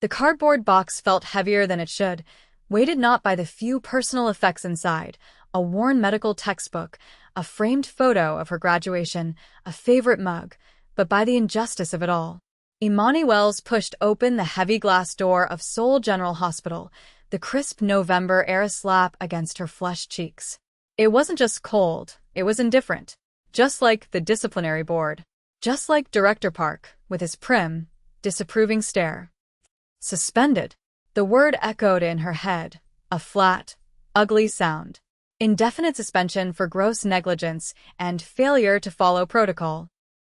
The cardboard box felt heavier than it should, weighted not by the few personal effects inside, a worn medical textbook, a framed photo of her graduation, a favorite mug, but by the injustice of it all. Imani Wells pushed open the heavy glass door of Seoul General Hospital, the crisp November air slap against her flushed cheeks. It wasn't just cold, it was indifferent. Just like the disciplinary board. Just like Director Park, with his prim, disapproving stare. Suspended. The word echoed in her head, a flat, ugly sound. Indefinite suspension for gross negligence and failure to follow protocol.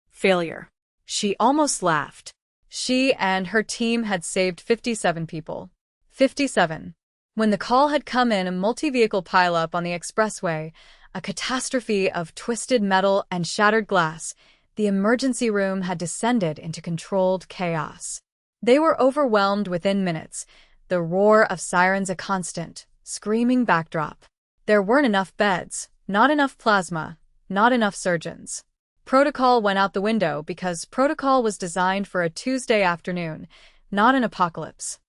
Failure. She almost laughed. She and her team had saved 57 people. 57. When the call had come in, a multi-vehicle pileup on the expressway, a catastrophe of twisted metal and shattered glass, the emergency room had descended into controlled chaos. They were overwhelmed within minutes, the roar of sirens a constant, screaming backdrop. There weren't enough beds, not enough plasma, not enough surgeons. Protocol went out the window because protocol was designed for a Tuesday afternoon, not an apocalypse.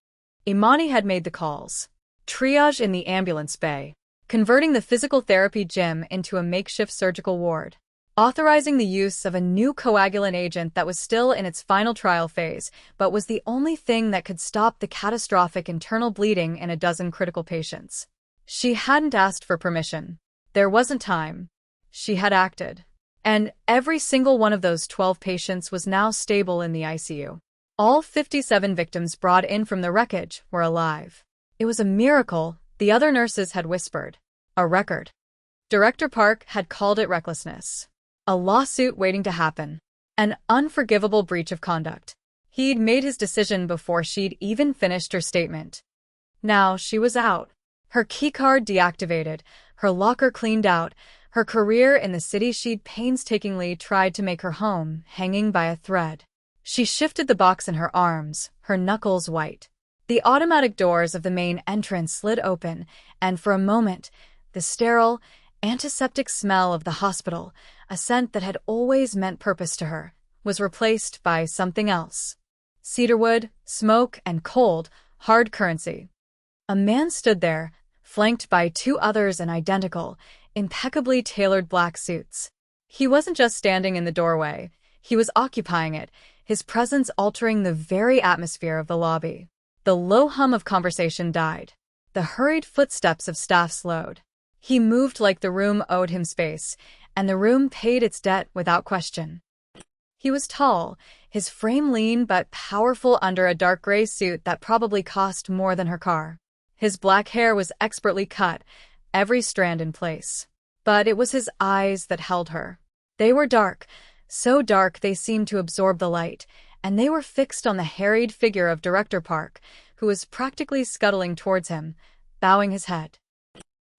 Imani had made the calls. Triage in the ambulance bay. Converting the physical therapy gym into a makeshift surgical ward. Authorizing the use of a new coagulant agent that was still in its final trial phase, but was the only thing that could stop the catastrophic internal bleeding in a dozen critical patients. She hadn't asked for permission. There wasn't time. She had acted. And every single one of those 12 patients was now stable in the ICU. All 57 victims brought in from the wreckage were alive. It was a miracle, the other nurses had whispered. A record. Director Park had called it recklessness. A lawsuit waiting to happen. An unforgivable breach of conduct. He'd made his decision before she'd even finished her statement. Now she was out. Her keycard deactivated, her locker cleaned out, her career in the city she'd painstakingly tried to make her home hanging by a thread. She shifted the box in her arms, her knuckles white. The automatic doors of the main entrance slid open, and for a moment, the sterile, antiseptic smell of the hospital, a scent that had always meant purpose to her, was replaced by something else. Cedarwood, smoke, and cold, hard currency. A man stood there, flanked by two others in identical, impeccably tailored black suits. He wasn't just standing in the doorway, he was occupying it, his presence altering the very atmosphere of the lobby. The low hum of conversation died. The hurried footsteps of staff slowed. He moved like the room owed him space, and the room paid its debt without question. He was tall, his frame lean but powerful under a dark gray suit that probably cost more than her car. His black hair was expertly cut, every strand in place. But it was his eyes that held her. They were dark, so dark they seemed to absorb the light, and they were fixed on the harried figure of Director Park, who was practically scuttling towards him, bowing his head.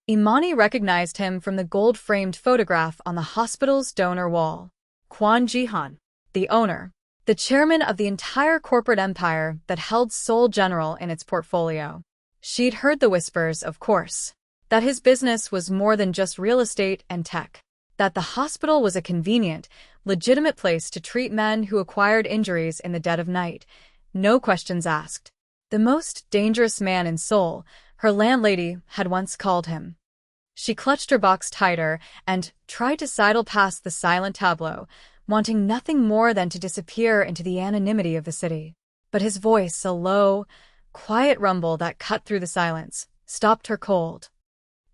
Imani recognized him from the gold-framed photograph on the hospital's donor wall. Kwon Ji-han, the owner, the chairman of the entire corporate empire that held Seoul General in its portfolio. She'd heard the whispers, of course, that his business was more than just real estate and tech, that the hospital was a convenient, legitimate place to treat men who acquired injuries in the dead of night. No questions asked. The most dangerous man in Seoul, her landlady had once called him. She clutched her box tighter and tried to sidle past the silent tableau, wanting nothing more than to disappear into the anonymity of the city. But his voice, a low, quiet rumble that cut through the silence, stopped her cold.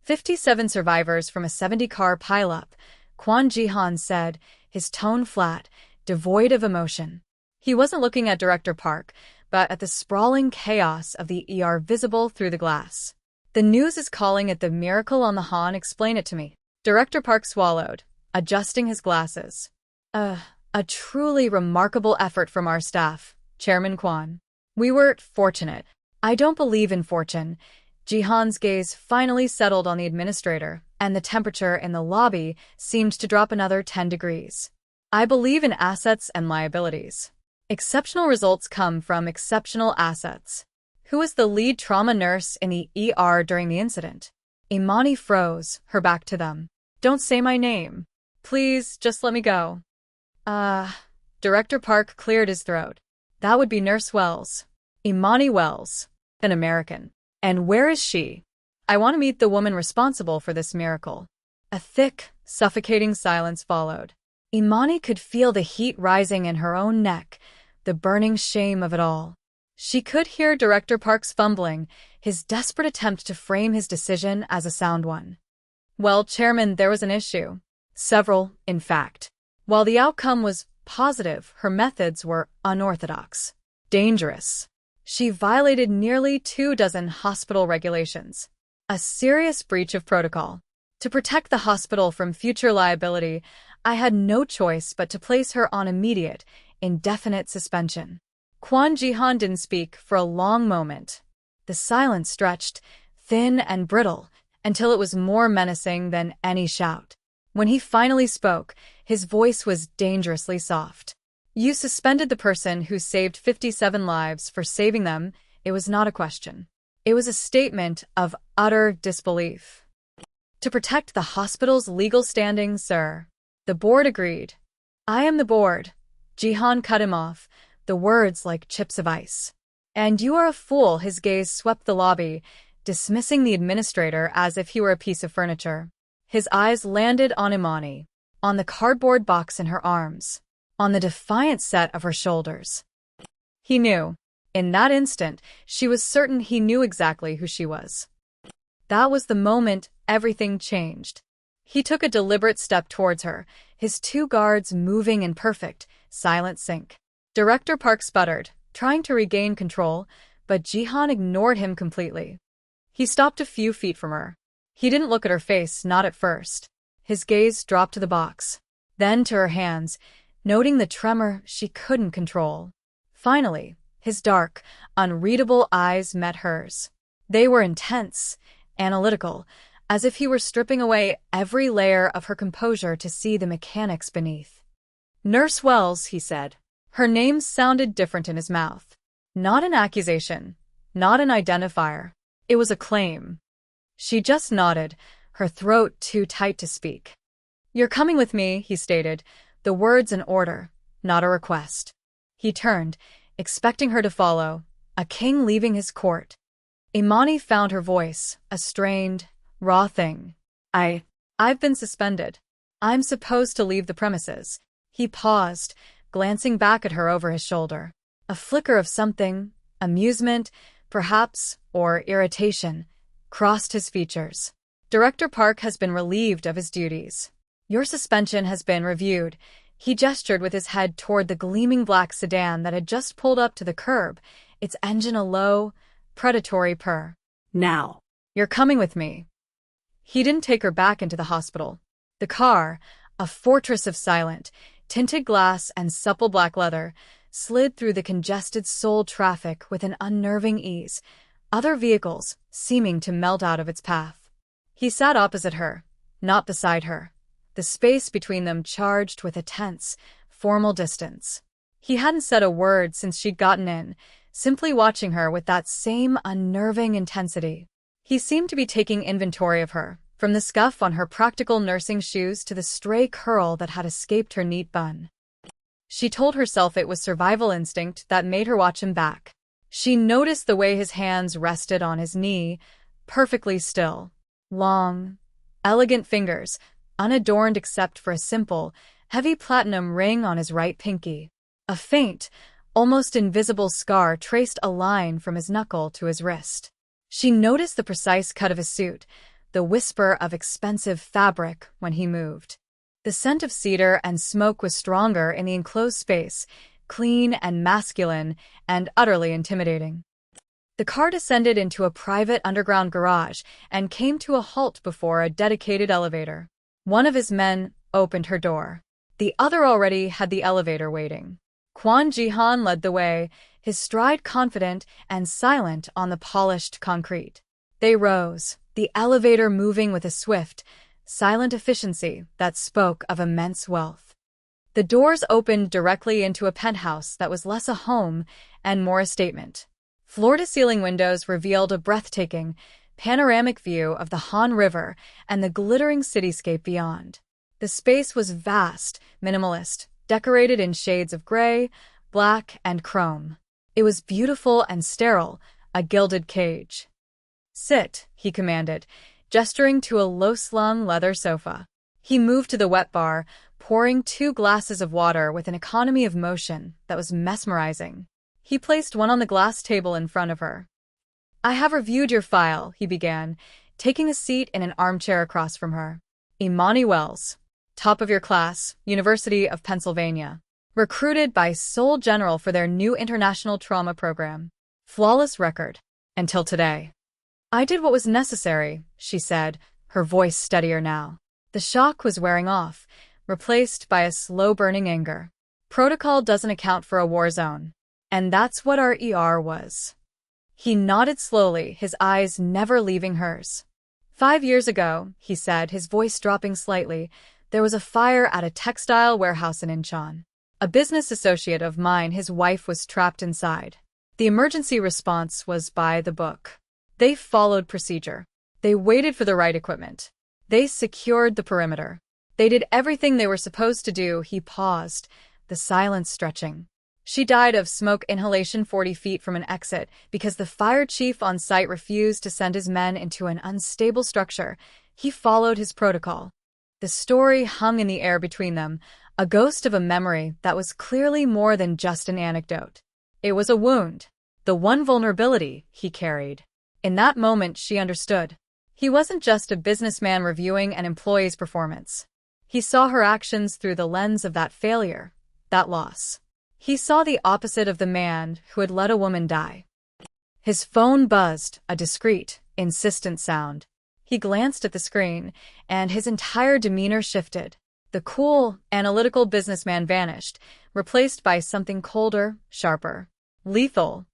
57 survivors from a 70-car pileup, Kwon Ji-han said, his tone flat, devoid of emotion. He wasn't looking at Director Park, but at the sprawling chaos of the ER visible through the glass. The news is calling it the miracle on the Han. Explain it to me. Director Park swallowed, adjusting his glasses. A truly remarkable effort from our staff, Chairman Kwon. We were fortunate. I don't believe in fortune. Jihan's gaze finally settled on the administrator, and the temperature in the lobby seemed to drop another 10 degrees. I believe in assets and liabilities. Exceptional results come from exceptional assets. Who was the lead trauma nurse in the ER during the incident? Imani froze, her back to them. Don't say my name. Please, just let me go. Director Park cleared his throat. That would be Nurse Wells. Imani Wells, an American. And where is she? I want to meet the woman responsible for this miracle. A thick, suffocating silence followed. Imani could feel the heat rising in her own neck, the burning shame of it all. She could hear Director Park's fumbling, his desperate attempt to frame his decision as a sound one. Well, Chairman, there was an issue. Several, in fact. While the outcome was positive, her methods were unorthodox. Dangerous. She violated nearly 24 hospital regulations. A serious breach of protocol. To protect the hospital from future liability, I had no choice but to place her on immediate, indefinite suspension. Kwon Ji-han didn't speak for a long moment. The silence stretched, thin and brittle, until it was more menacing than any shout. When he finally spoke, his voice was dangerously soft. You suspended the person who saved 57 lives for saving them. It was not a question. It was a statement of utter disbelief. To protect the hospital's legal standing, sir. The board agreed. I am the board. Ji-han cut him off, the words like chips of ice. And you are a fool. His gaze swept the lobby, dismissing the administrator as if he were a piece of furniture. His eyes landed on Imani, on the cardboard box in her arms, on the defiant set of her shoulders. He knew. In that instant, she was certain he knew exactly who she was. That was the moment everything changed. He took a deliberate step towards her, his two guards moving in perfect, silent sync. Director Park sputtered, trying to regain control, but Ji-han ignored him completely. He stopped a few feet from her. He didn't look at her face, not at first. His gaze dropped to the box, then to her hands, noting the tremor she couldn't control. Finally, his dark, unreadable eyes met hers. They were intense, analytical, as if he were stripping away every layer of her composure to see the mechanics beneath. Nurse Wells, he said. Her name sounded different in his mouth. Not an accusation, not an identifier. It was a claim. She just nodded, her throat too tight to speak. You're coming with me, he stated, the words an order, not a request. He turned, expecting her to follow, a king leaving his court. Imani found her voice, a strained, raw thing. I've been suspended. I'm supposed to leave the premises. He paused, glancing back at her over his shoulder. A flicker of something, amusement, perhaps, or irritation, crossed his features. Director Park has been relieved of his duties. Your suspension has been reviewed. He gestured with his head toward the gleaming black sedan that had just pulled up to the curb, its engine a low, predatory purr. Now, you're coming with me. He didn't take her back into the hospital. The car, a fortress of silent, tinted glass and supple black leather, slid through the congested Seoul traffic with an unnerving ease, other vehicles seeming to melt out of its path. He sat opposite her, not beside her, the space between them charged with a tense, formal distance. He hadn't said a word since she'd gotten in, simply watching her with that same unnerving intensity. He seemed to be taking inventory of her, from the scuff on her practical nursing shoes to the stray curl that had escaped her neat bun. She told herself it was survival instinct that made her watch him back. She noticed the way his hands rested on his knee, perfectly still. Long, elegant fingers, unadorned except for a simple, heavy platinum ring on his right pinky. A faint, almost invisible scar traced a line from his knuckle to his wrist. She noticed the precise cut of his suit, the whisper of expensive fabric when he moved. The scent of cedar and smoke was stronger in the enclosed space, clean and masculine and utterly intimidating. The car descended into a private underground garage and came to a halt before a dedicated elevator. One of his men opened her door. The other already had the elevator waiting. Kwon Ji-han led the way, his stride confident and silent on the polished concrete. They rose, the elevator moving with a swift, silent efficiency that spoke of immense wealth. The doors opened directly into a penthouse that was less a home and more a statement. Floor-to-ceiling windows revealed a breathtaking, panoramic view of the Han River and the glittering cityscape beyond. The space was vast, minimalist, decorated in shades of gray, black, and chrome. It was beautiful and sterile, a gilded cage. "Sit," he commanded, gesturing to a low-slung leather sofa. He moved to the wet bar, pouring 2 glasses of water with an economy of motion that was mesmerizing. He placed one on the glass table in front of her. "I have reviewed your file," he began, taking a seat in an armchair across from her. "Imani Wells, top of your class, University of Pennsylvania. Recruited by Seoul General for their new international trauma program. Flawless record. Until today." "I did what was necessary," she said, her voice steadier now. The shock was wearing off, replaced by a slow-burning anger. "Protocol doesn't account for a war zone. And that's what our ER was." He nodded slowly, his eyes never leaving hers. "5 years ago," he said, his voice dropping slightly, "there was a fire at a textile warehouse in Incheon. A business associate of mine, his wife, was trapped inside. The emergency response was by the book. They followed procedure. They waited for the right equipment. They secured the perimeter. They did everything they were supposed to do." He paused, the silence stretching. "She died of smoke inhalation 40 feet from an exit because the fire chief on site refused to send his men into an unstable structure. He followed his protocol." The story hung in the air between them, a ghost of a memory that was clearly more than just an anecdote. It was a wound, the one vulnerability he carried. In that moment, she understood. He wasn't just a businessman reviewing an employee's performance. He saw her actions through the lens of that failure, that loss. He saw the opposite of the man who had let a woman die. His phone buzzed, a discreet, insistent sound. He glanced at the screen, and his entire demeanor shifted. The cool, analytical businessman vanished, replaced by something colder, sharper. "Lethal."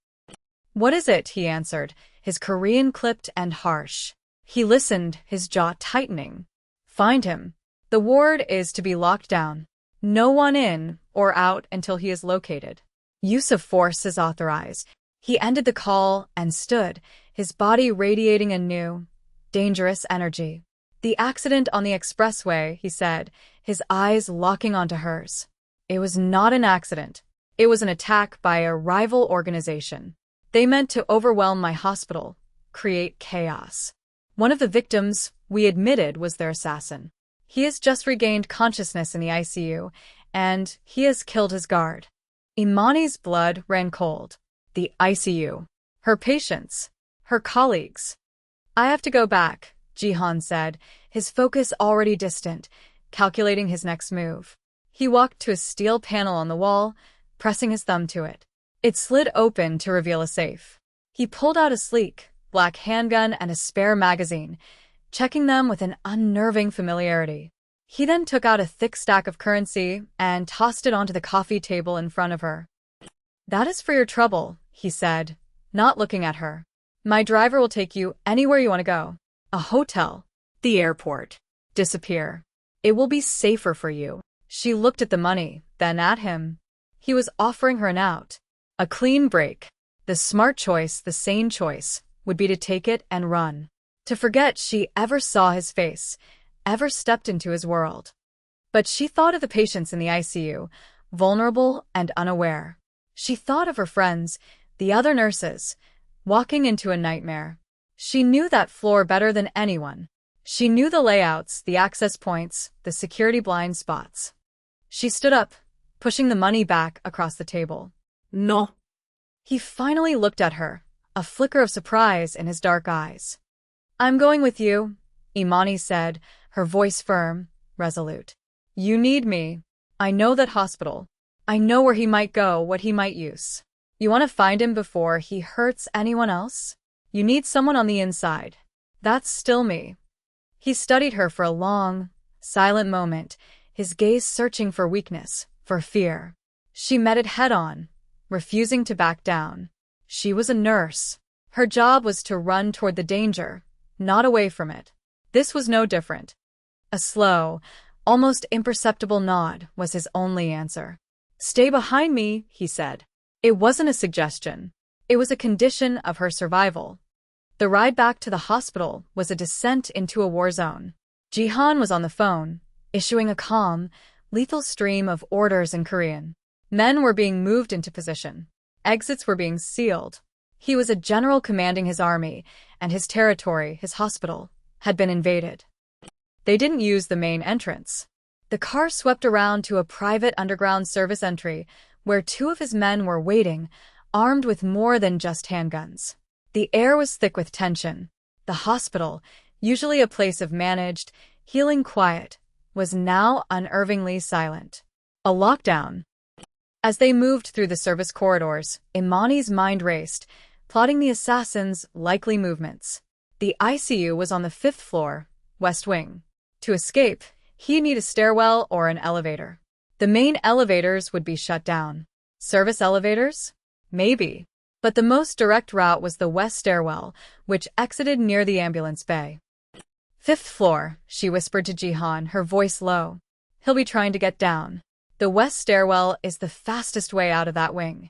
"What is it?" he answered, his Korean clipped and harsh. He listened, his jaw tightening. "Find him. The ward is to be locked down. No one in or out until he is located. Use of force is authorized." He ended the call and stood, his body radiating a new, dangerous energy. "The accident on the expressway," he said, his eyes locking onto hers. "It was not an accident. It was an attack by a rival organization. They meant to overwhelm my hospital, create chaos. One of the victims, we admitted, was their assassin. He has just regained consciousness in the ICU, and he has killed his guard." Imani's blood ran cold. The ICU. Her patients. Her colleagues. "I have to go back," Jihan said, his focus already distant, calculating his next move. He walked to a steel panel on the wall, pressing his thumb to it. It slid open to reveal a safe. He pulled out a sleek, black handgun and a spare magazine, checking them with an unnerving familiarity. He then took out a thick stack of currency and tossed it onto the coffee table in front of her. "That is for your trouble," he said, not looking at her. "My driver will take you anywhere you want to go. A hotel, the airport. Disappear. It will be safer for you." She looked at the money, then at him. He was offering her an out. A clean break. The smart choice, the sane choice, would be to take it and run. To forget she ever saw his face, ever stepped into his world. But she thought of the patients in the ICU, vulnerable and unaware. She thought of her friends, the other nurses, walking into a nightmare. She knew that floor better than anyone. She knew the layouts, the access points, the security blind spots. She stood up, pushing the money back across the table. "No." He finally looked at her, a flicker of surprise in his dark eyes. "I'm going with you," Imani said, her voice firm, resolute. "You need me. I know that hospital. I know where he might go, what he might use. You want to find him before he hurts anyone else? You need someone on the inside. That's still me." He studied her for a long, silent moment, his gaze searching for weakness, for fear. She met it head-on, refusing to back down. She was a nurse. Her job was to run toward the danger, not away from it. This was no different. A slow, almost imperceptible nod was his only answer. "Stay behind me," he said. It wasn't a suggestion. It was a condition of her survival. The ride back to the hospital was a descent into a war zone. Jihan was on the phone, issuing a calm, lethal stream of orders in Korean. Men were being moved into position. Exits were being sealed. He was a general commanding his army, and his territory, his hospital, had been invaded. They didn't use the main entrance. The car swept around to a private underground service entry where two of his men were waiting, armed with more than just handguns. The air was thick with tension. The hospital, usually a place of managed, healing quiet, was now unnervingly silent. A lockdown. As they moved through the service corridors, Imani's mind raced, plotting the assassin's likely movements. The ICU was on the 5th floor, West Wing. To escape, he'd need a stairwell or an elevator. The main elevators would be shut down. Service elevators? Maybe. But the most direct route was the west stairwell, which exited near the ambulance bay. 5th floor, she whispered to Jihan, her voice low. He'll be trying to get down. The west stairwell is the fastest way out of that wing.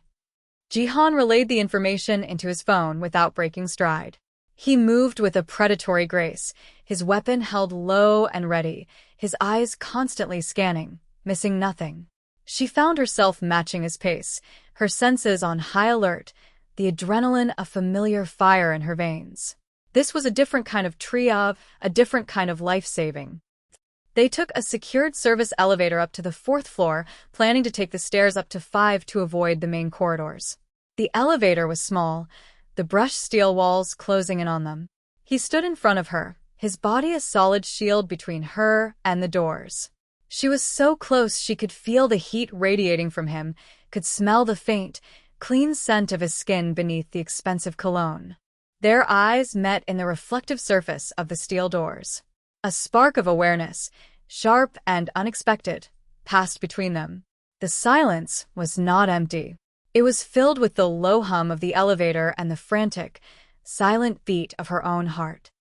Jihan relayed the information into his phone without breaking stride. He moved with a predatory grace, his weapon held low and ready, his eyes constantly scanning, missing nothing. She found herself matching his pace, her senses on high alert, the adrenaline a familiar fire in her veins. This was a different kind of triage, a different kind of life-saving. They took a secured service elevator up to the 4th floor, planning to take the stairs up to 5 to avoid the main corridors. The elevator was small, the brushed steel walls closing in on them. He stood in front of her, his body a solid shield between her and the doors. She was so close she could feel the heat radiating from him, could smell the faint, clean scent of his skin beneath the expensive cologne. Their eyes met in the reflective surface of the steel doors. A spark of awareness, sharp and unexpected, passed between them. The silence was not empty. It was filled with the low hum of the elevator and the frantic, silent beat of her own heart.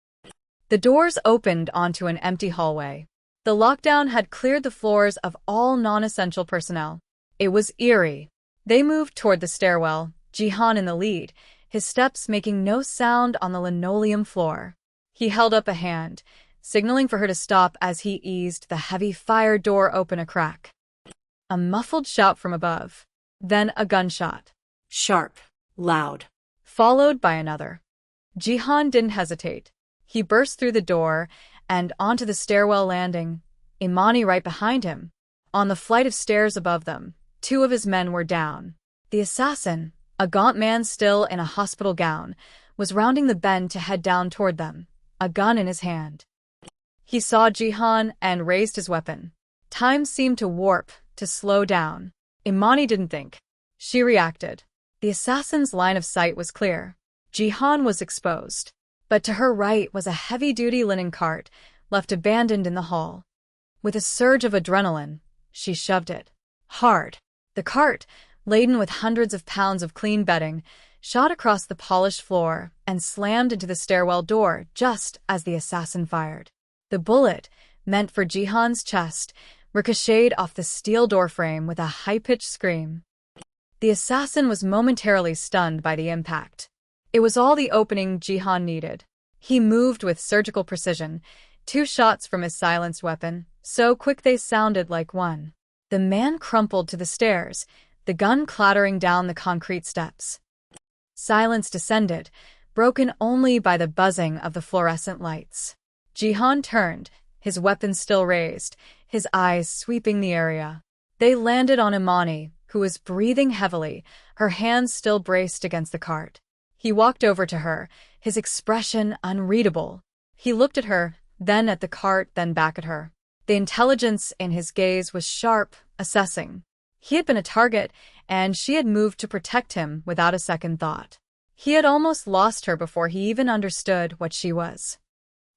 The doors opened onto an empty hallway. The lockdown had cleared the floors of all non-essential personnel. It was eerie. They moved toward the stairwell, Jihan in the lead, his steps making no sound on the linoleum floor. He held up a hand, signaling for her to stop as he eased the heavy fire door open a crack. A muffled shout from above. Then a gunshot. Sharp, loud. Followed by another. Jihan didn't hesitate. He burst through the door and onto the stairwell landing, Imani right behind him. On the flight of stairs above them, 2 of his men were down. The assassin, a gaunt man still in a hospital gown, was rounding the bend to head down toward them, a gun in his hand. He saw Jihan and raised his weapon. Time seemed to warp, to slow down. Imani didn't think. She reacted. The assassin's line of sight was clear. Jihan was exposed. But to her right was a heavy-duty linen cart, left abandoned in the hall. With a surge of adrenaline, she shoved it. Hard. The cart, laden with hundreds of pounds of clean bedding, shot across the polished floor and slammed into the stairwell door just as the assassin fired. The bullet, meant for Jihan's chest, ricocheted off the steel doorframe with a high-pitched scream. The assassin was momentarily stunned by the impact. It was all the opening Jihan needed. He moved with surgical precision, 2 shots from his silenced weapon, so quick they sounded like one. The man crumpled to the stairs, the gun clattering down the concrete steps. Silence descended, broken only by the buzzing of the fluorescent lights. Jihan turned, his weapon still raised, his eyes sweeping the area. They landed on Imani, who was breathing heavily, her hands still braced against the cart. He walked over to her, his expression unreadable. He looked at her, then at the cart, then back at her. The intelligence in his gaze was sharp, assessing. He had been a target, and she had moved to protect him without a second thought. He had almost lost her before he even understood what she was.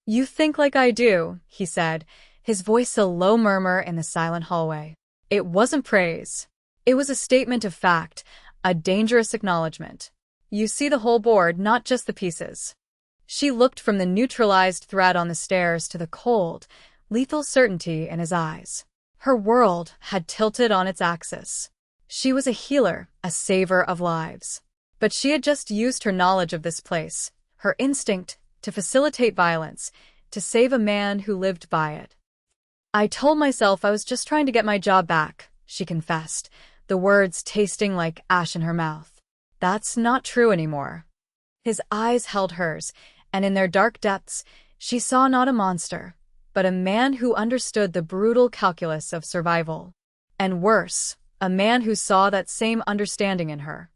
"You think like I do," he said, his voice a low murmur in the silent hallway. It wasn't praise. It was a statement of fact, a dangerous acknowledgement. You see the whole board, not just the pieces. She looked from the neutralized threat on the stairs to the cold, lethal certainty in his eyes. Her world had tilted on its axis. She was a healer, a saver of lives. But she had just used her knowledge of this place, her instinct, to facilitate violence, to save a man who lived by it. "I told myself I was just trying to get my job back," she confessed, the words tasting like ash in her mouth. That's not true anymore. His eyes held hers, and in their dark depths, she saw not a monster, but a man who understood the brutal calculus of survival. And worse, a man who saw that same understanding in her.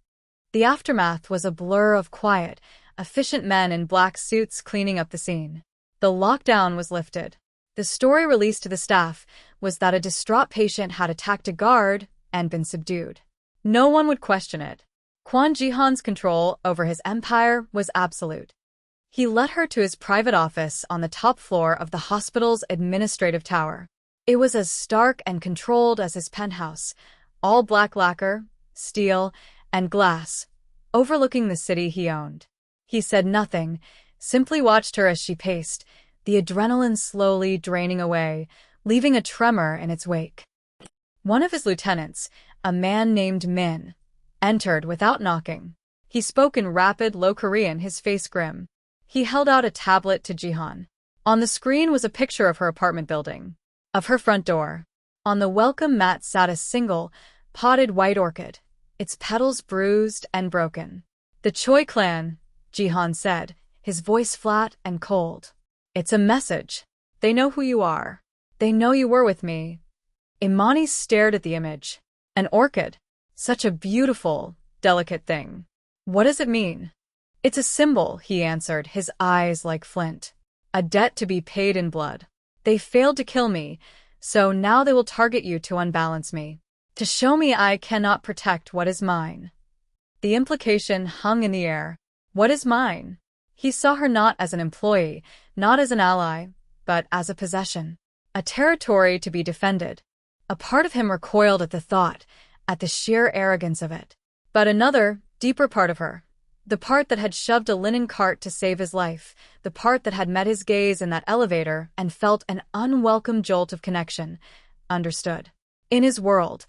The aftermath was a blur of quiet, efficient men in black suits cleaning up the scene. The lockdown was lifted. The story released to the staff was that a distraught patient had attacked a guard and been subdued. No one would question it. Kwon Ji-han's control over his empire was absolute. He led her to his private office on the top floor of the hospital's administrative tower. It was as stark and controlled as his penthouse, all black lacquer, steel, and glass, overlooking the city he owned. He said nothing, simply watched her as she paced, the adrenaline slowly draining away, leaving a tremor in its wake. One of his lieutenants, a man named Min, entered without knocking. He spoke in rapid, low Korean, his face grim. He held out a tablet to Ji-han. On the screen was a picture of her apartment building, of her front door. On the welcome mat sat a single, potted white orchid, its petals bruised and broken. "The Choi clan," Ji-han said, his voice flat and cold. "It's a message. They know who you are. They know you were with me." Imani stared at the image. An orchid. Such a beautiful, delicate thing. "What does it mean?" "It's a symbol," he answered, his eyes like flint. "A debt to be paid in blood. They failed to kill me, so now they will target you to unbalance me. To show me I cannot protect what is mine." The implication hung in the air. What is mine? He saw her not as an employee, not as an ally, but as a possession. A territory to be defended. A part of him recoiled at the thought, at the sheer arrogance of it. But another, deeper part of her, the part that had shoved a linen cart to save his life, the part that had met his gaze in that elevator and felt an unwelcome jolt of connection, understood. In his world,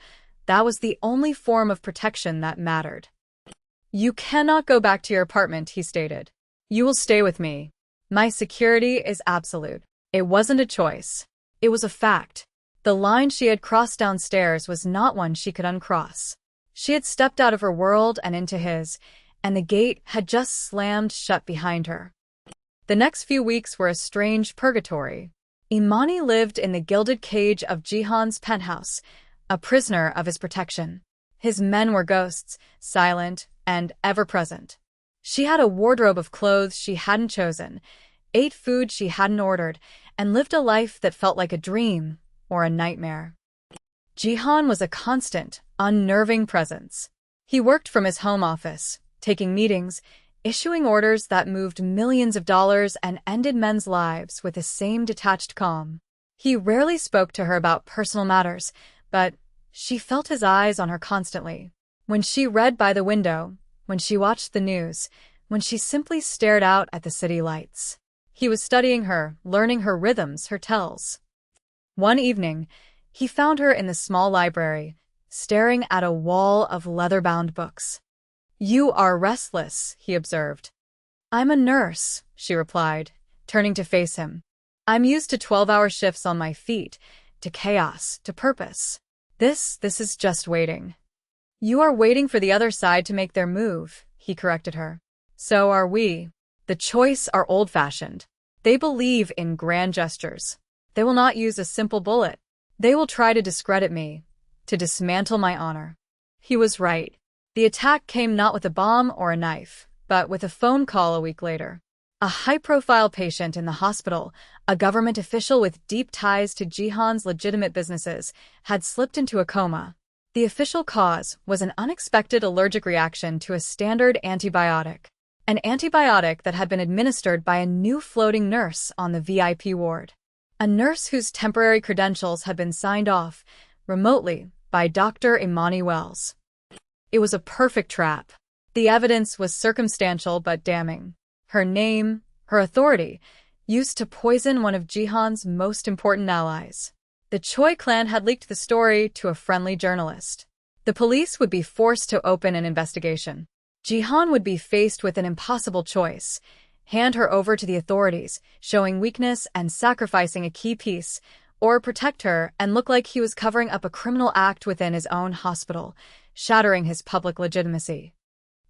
that was the only form of protection that mattered. "You cannot go back to your apartment," he stated. "You will stay with me. My security is absolute." It wasn't a choice. It was a fact. The line she had crossed downstairs was not one she could uncross. She had stepped out of her world and into his, and the gate had just slammed shut behind her. The next few weeks were a strange purgatory. Imani lived in the gilded cage of Ji-han's penthouse, a prisoner of his protection. His men were ghosts, silent and ever-present. She had a wardrobe of clothes she hadn't chosen, ate food she hadn't ordered, and lived a life that felt like a dream or a nightmare. Ji-han was a constant, unnerving presence. He worked from his home office, taking meetings, issuing orders that moved millions of dollars and ended men's lives with the same detached calm. He rarely spoke to her about personal matters, but she felt his eyes on her constantly. When she read by the window, when she watched the news, when she simply stared out at the city lights. He was studying her, learning her rhythms, her tells. One evening, he found her in the small library, staring at a wall of leather-bound books. "You are restless," he observed. "I'm a nurse," she replied, turning to face him. "I'm used to 12-hour shifts on my feet, to chaos, to purpose. This is just waiting." "You are waiting for the other side to make their move," he corrected her. "So are we. The choice are old-fashioned. They believe in grand gestures. They will not use a simple bullet. They will try to discredit me, to dismantle my honor." He was right. The attack came not with a bomb or a knife, but with a phone call a week later. A high-profile patient in the hospital, a government official with deep ties to Ji-han's legitimate businesses, had slipped into a coma. The official cause was an unexpected allergic reaction to a standard antibiotic. An antibiotic that had been administered by a new floating nurse on the VIP ward. A nurse whose temporary credentials had been signed off, remotely, by Dr. Imani Wells. It was a perfect trap. The evidence was circumstantial but damning. Her name, her authority, used to poison one of Ji-han's most important allies. The Choi clan had leaked the story to a friendly journalist. The police would be forced to open an investigation. Ji-han would be faced with an impossible choice: hand her over to the authorities, showing weakness and sacrificing a key piece, or protect her and look like he was covering up a criminal act within his own hospital, shattering his public legitimacy.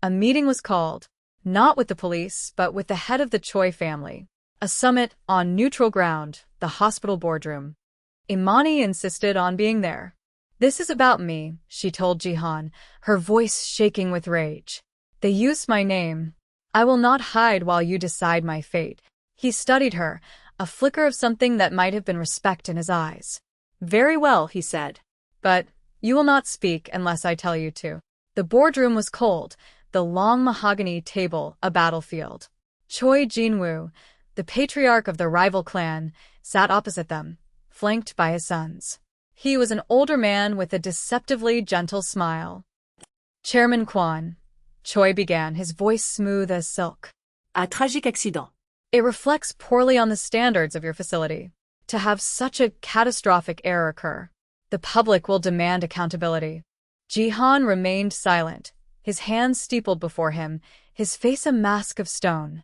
A meeting was called, not with the police, but with the head of the Choi family. A summit on neutral ground, the hospital boardroom. Imani insisted on being there. "This is about me," she told Jihan, her voice shaking with rage. "They used my name. I will not hide while you decide my fate." He studied her, a flicker of something that might have been respect in his eyes. "Very well," he said. "But you will not speak unless I tell you to." The boardroom was cold, the long mahogany table a battlefield. Choi Jin-woo, the patriarch of the rival clan, sat opposite them, flanked by his sons. He was an older man with a deceptively gentle smile. "Chairman Kwon," Choi began, his voice smooth as silk. "Un tragique accident." "It reflects poorly on the standards of your facility. To have such a catastrophic error occur. The public will demand accountability." Jihan remained silent, his hands steepled before him, his face a mask of stone.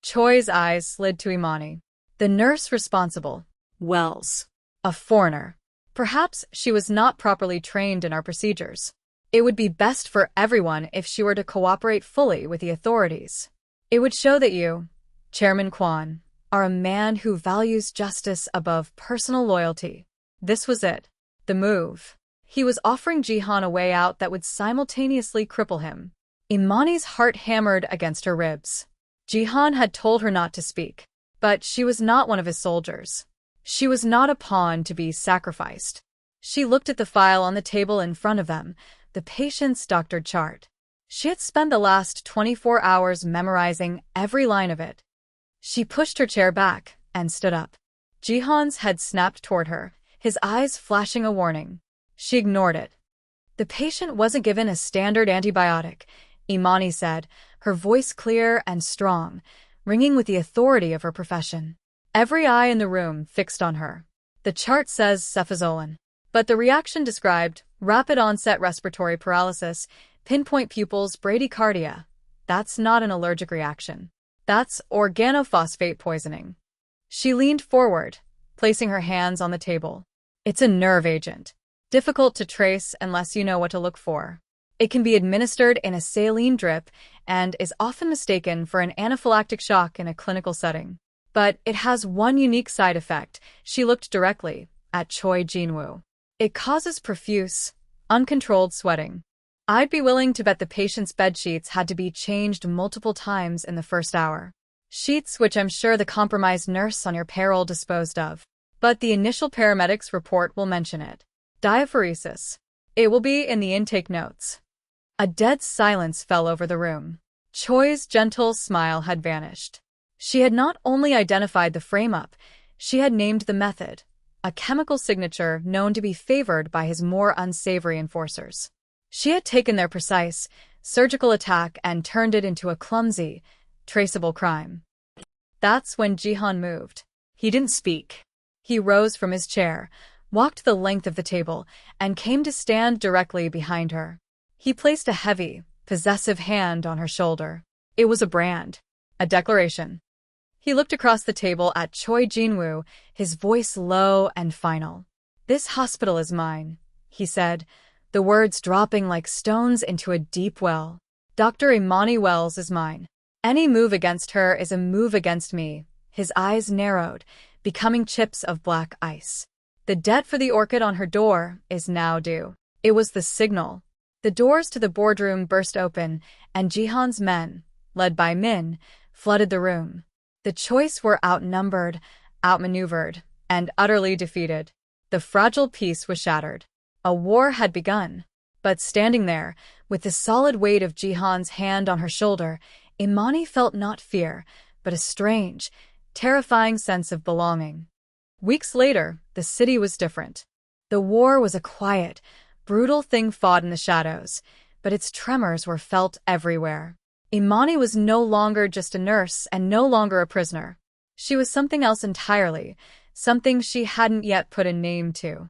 Choi's eyes slid to Imani. The nurse responsible. Wells. A foreigner. Perhaps she was not properly trained in our procedures. It would be best for everyone if she were to cooperate fully with the authorities. It would show that you, Chairman Kwon, are a man who values justice above personal loyalty. This was it. The move. He was offering Jihan a way out that would simultaneously cripple him. Imani's heart hammered against her ribs. Jihan had told her not to speak, but she was not one of his soldiers. She was not a pawn to be sacrificed. She looked at the file on the table in front of them, the patient's doctored chart. She had spent the last 24 hours memorizing every line of it. She pushed her chair back and stood up. Jihan's head snapped toward her, his eyes flashing a warning. She ignored it. "The patient wasn't given a standard antibiotic," Imani said, her voice clear and strong, ringing with the authority of her profession. Every eye in the room fixed on her. "The chart says cefazolin, but the reaction described rapid onset respiratory paralysis, pinpoint pupils, bradycardia. That's not an allergic reaction. That's organophosphate poisoning." She leaned forward, placing her hands on the table. "It's a nerve agent. Difficult to trace unless you know what to look for. It can be administered in a saline drip and is often mistaken for an anaphylactic shock in a clinical setting. But it has one unique side effect." She looked directly at Choi Jin-woo. "It causes profuse, uncontrolled sweating. I'd be willing to bet the patient's bedsheets had to be changed multiple times in the first hour. Sheets which I'm sure the compromised nurse on your payroll disposed of. But the initial paramedics report will mention it. Diaphoresis. It will be in the intake notes." A dead silence fell over the room. Choi's gentle smile had vanished. She had not only identified the frame-up, she had named the method, a chemical signature known to be favored by his more unsavory enforcers. She had taken their precise, surgical attack and turned it into a clumsy, traceable crime. That's when Jihan moved. He didn't speak. He rose from his chair, walked the length of the table, and came to stand directly behind her. He placed a heavy, possessive hand on her shoulder. It was a brand, a declaration. He looked across the table at Choi Jin-woo, his voice low and final. "This hospital is mine," he said, the words dropping like stones into a deep well. "Dr. Imani Wells is mine. Any move against her is a move against me." His eyes narrowed, becoming chips of black ice. "The debt for the orchid on her door is now due." It was the signal. The doors to the boardroom burst open, and Jihan's men, led by Min, flooded the room. The Choice were outnumbered, outmaneuvered, and utterly defeated. The fragile peace was shattered. A war had begun. But standing there, with the solid weight of Jihan's hand on her shoulder, Imani felt not fear, but a strange, terrifying sense of belonging. Weeks later, the city was different. The war was a quiet, brutal thing fought in the shadows, but its tremors were felt everywhere. Imani was no longer just a nurse and no longer a prisoner. She was something else entirely, something she hadn't yet put a name to.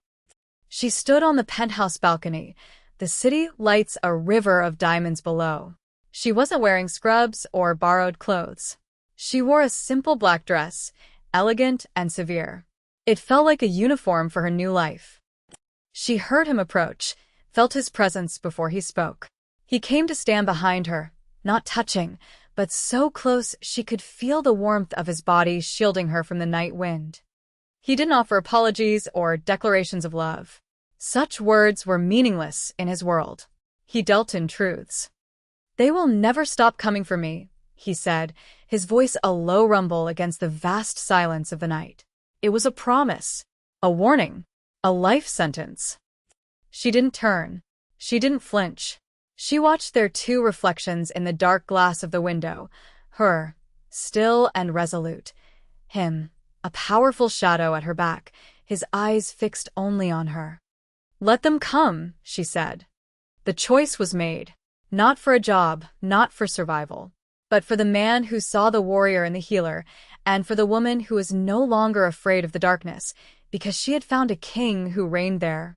She stood on the penthouse balcony, the city lights a river of diamonds below. She wasn't wearing scrubs or borrowed clothes. She wore a simple black dress, elegant and severe. It felt like a uniform for her new life. She heard him approach, felt his presence before he spoke. He came to stand behind her, not touching, but so close she could feel the warmth of his body shielding her from the night wind. He didn't offer apologies or declarations of love. Such words were meaningless in his world. He dealt in truths. "They will never stop coming for me," he said, his voice a low rumble against the vast silence of the night. It was a promise, a warning, a life sentence. She didn't turn. She didn't flinch. She watched their two reflections in the dark glass of the window, her, still and resolute, him, a powerful shadow at her back, his eyes fixed only on her. "Let them come," she said. The choice was made, not for a job, not for survival, but for the man who saw the warrior in the healer, and for the woman who was no longer afraid of the darkness, because she had found a king who reigned there.